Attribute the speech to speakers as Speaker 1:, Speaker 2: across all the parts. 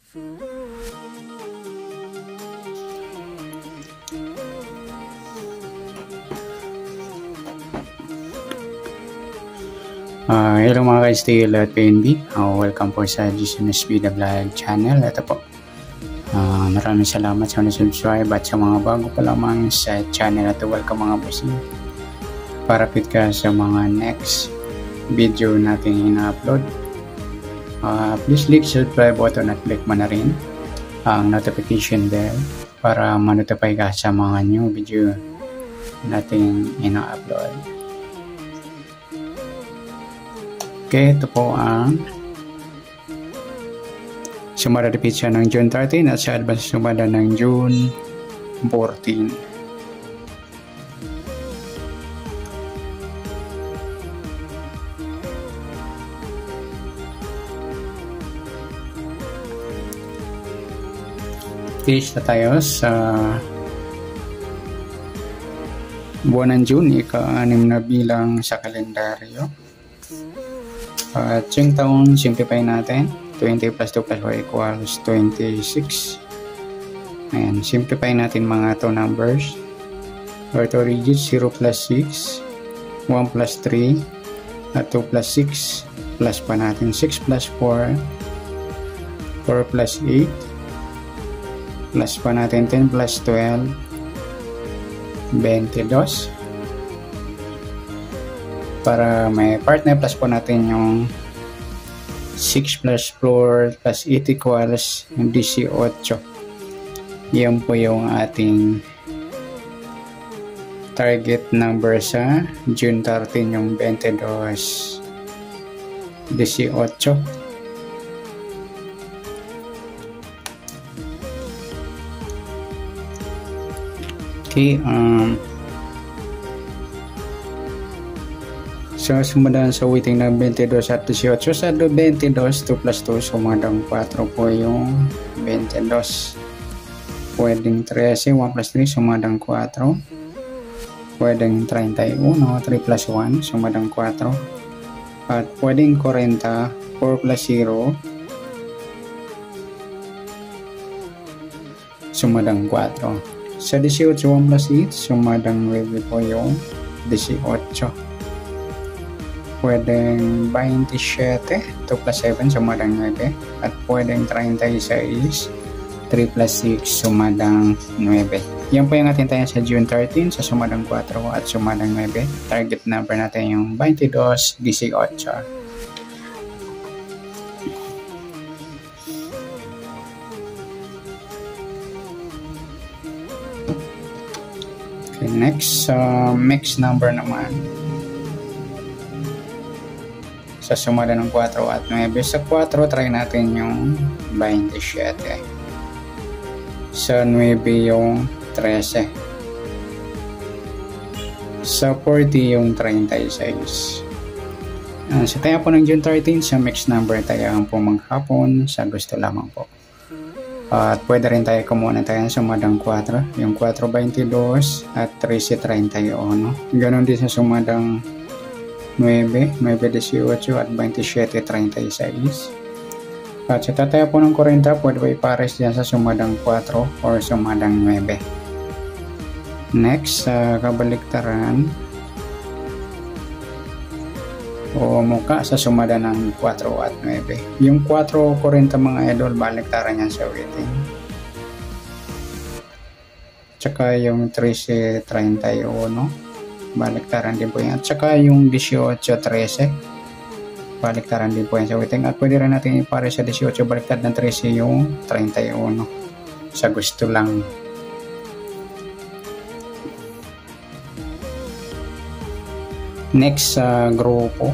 Speaker 1: Hello mga ka-STL at PNB. Welcome po sa GCNSB The Vlog channel. Ito po. Maraming salamat sa subscribe at sa mga bago pa lamang sa channel. At welcome mga bossing. Parapit ka sa mga next video natin ina-upload. Please click subscribe button at click mo na rin ang notification bell para ma-notify ka sa mga new video natin ina-upload. Okay, ito po ang sumada repeat siya ng June 13 at sa advance sumada ng June 14. Finish na tayo sa buwan ng June, ika-6 na bilang sa kalendaryo. At yung taon, simplify natin. 20 plus 2 plus 4 equals 26. Ayan, simplify natin mga 2 numbers. Or 2 digits, 0 plus 6, 1 plus 3, at 2 plus 6. Plus pa natin 6 plus 4, 4 plus 8. Plus pa natin 10 plus 12, 22. Para may partner, plus po natin yung 6 plus 4 plus 8 equals 18. Yan po yung ating target number sa June 13, yung 22, 18. Okay, so sumadaan sa weighting ng 22 at 18. Sa 22, 2 plus 2, sumadang 4 po yung 22. Pwedeng 13, 1 plus 3, sumadang 4. Pwedeng 31, 3 plus 1, sumadang 4. At pwedeng 40, 4 plus 0, sumadang 4. Sa 18, 1 plus 8, sumadang 9 po yung 18. Pwedeng 27, 2 plus 7, sumadang 9. At pwedeng 36, 3 plus 6, sumadang 9. Yan po yung ating tayo sa June 13, sa sumadang 4 at sumadang 9. Target number natin yung 22, 18. Okay, next, mixed number naman. Sa sumada ng 4 at 9. Sa 4, try natin yung 27. Sa 9 yung 13. Sa 40 yung 36. Sa tayo po ng June 13, sa mixed number tayo ang pumanghapon sa gusto lamang po. At pwede rin tayo kumuha tayo sa sumadang 4. Yung 4, 22 at 13, 31. Ganon din sa sumadang 9, 18 at 27, 36. At sa tataya po ng 40, pwede ba ipares dyan sa sumadang 4 or sumadang 9. Next, sa kabaliktaran o muka sa sumada ng 4 at 9. Yung 4, 40 mga idol, baliktaran yan sa weighting. Tsaka yung 13, 31. Baliktaran din po yan. At saka yung 18, 13. Baliktaran din po yan sa weighting. At pwede rin natin ipare sa 18 baliktad ng 13 yung 31. Sa gusto lang. Next sa grupo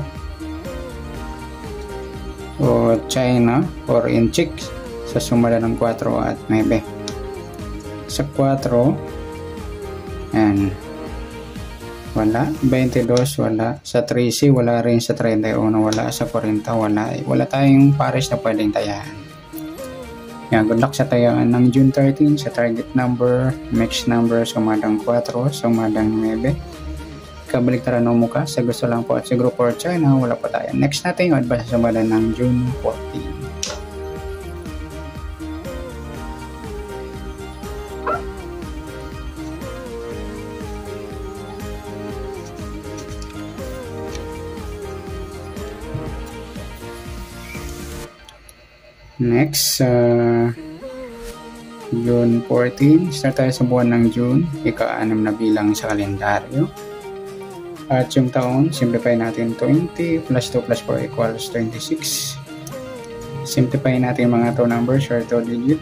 Speaker 1: o China or Inchik sa sumada ng 4 at 9. Sa 4, and wala, 22 wala, sa 13 wala rin, sa 31 wala, sa 40 wala tayong pares na pwedeng tayahan. Yan, good luck sa tayaan ng June 13 sa target number, mixed number, sumadang 4, sumadang 9. Kabaliktaran ng muka, sa gusto lang po at sa group or China, wala pa tayo. Next natin yung advance sumada ng June 14. Next, June 14, start tayo sa buwan ng June, ika-6 na bilang sa kalendaryo. At yung taon, simplify natin 20 plus 2 plus 4 equals 26. Simplify natin mga 2 numbers or 2 digit.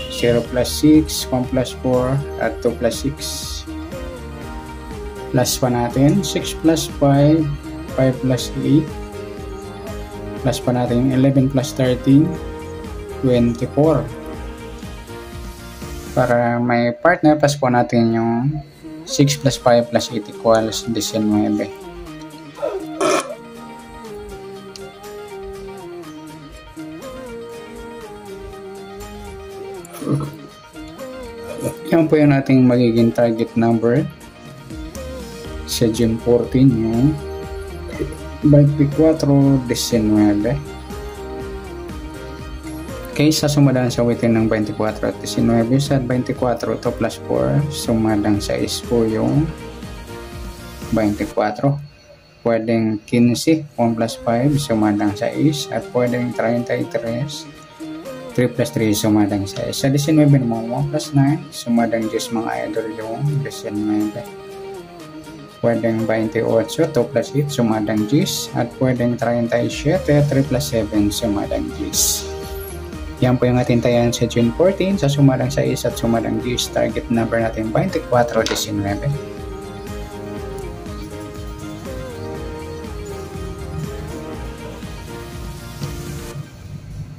Speaker 1: 0 plus 6, 1 plus 4, at 2 plus 6. Plus pa natin, 6 plus 5, 5 plus 8. Plus pa natin 11 plus 13, 24. Para may partner, plus po natin yung 6 plus 5 plus 8 equals 19. Yan po yung ating magiging target number sa June 14, yung 24, 19. Okay, sa sumadaan sa witin ng 24 at 19, sa 24 to plus 4, sumadang 6 po yung 24. Pwedeng 15, 1 plus 5, sumadang 6, at pwedeng 33, 3 plus 3, sumadang 6. Sa 19 naman, 1 plus 9, sumadang 10 mga idol yung 19. Pwedeng 28, 2 plus 8, sumadang 10, at pwedeng 37, 3 plus 7, sumadang 10. Yan po yung ating tayan sa June 14 sa sumadang 6 at sumadang 10. Target number natin 24, 19.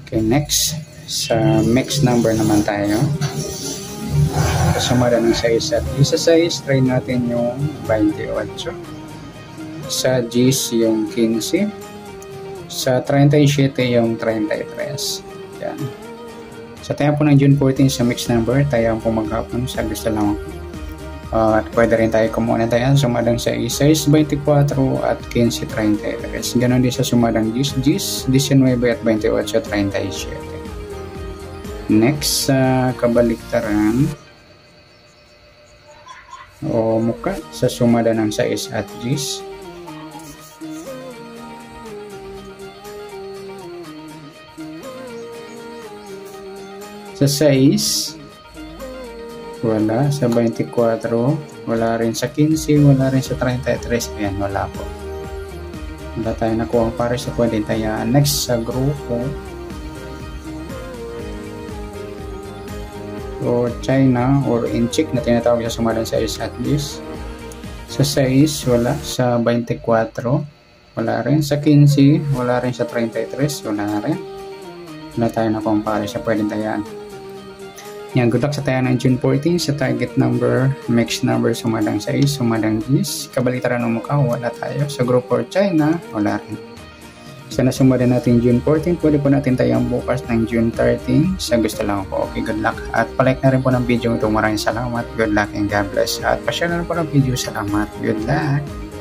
Speaker 1: Okay, next. Sa mixed number naman tayo. Sa sumadang 6 at isa 6, try natin yung 28. Sa 10 yung 15. Sa 37 yung 33. Yan. Sa tayo po ng June 14 sa mixed number, tayo po maghapon sa gusto lang. At pwede rin tayo kumuha tayo sumadang sa 6, 24 at 15, 33. Ganon din sa sumadang 10, 19 at 28, 37. Next, sa kabaliktaran o muka sa sumada ng 6 at 10. Sa 6, wala. Sa 24, wala rin. Sa 15, wala rin. Sa 33, ayan, wala po. Wala tayo nakuha para sa pwede tayo. Next, sa grupo o China or inchik na tinatawag sa sumadang 6 at 10. Sa 6, wala. Sa 24, wala rin. Sa 15, wala rin. Sa 33, wala rin. Wala tayo nakuha para sa pwede tayo. Yan, good luck sa tayo ng June 14 sa target number, mixed number, sumadang 6, sumadang 10. Kabalitaran ng mukha, wala tayo. Sa group for China, wala rin. Sa nasumada natin June 14, pwede po natin tayong bukas ng June 13. Sa gusto lang po. Okay, good luck. At palike na rin po ng video ito. Maraming salamat. Good luck and God bless. At pa-share na rin po ng video. Salamat. Good luck.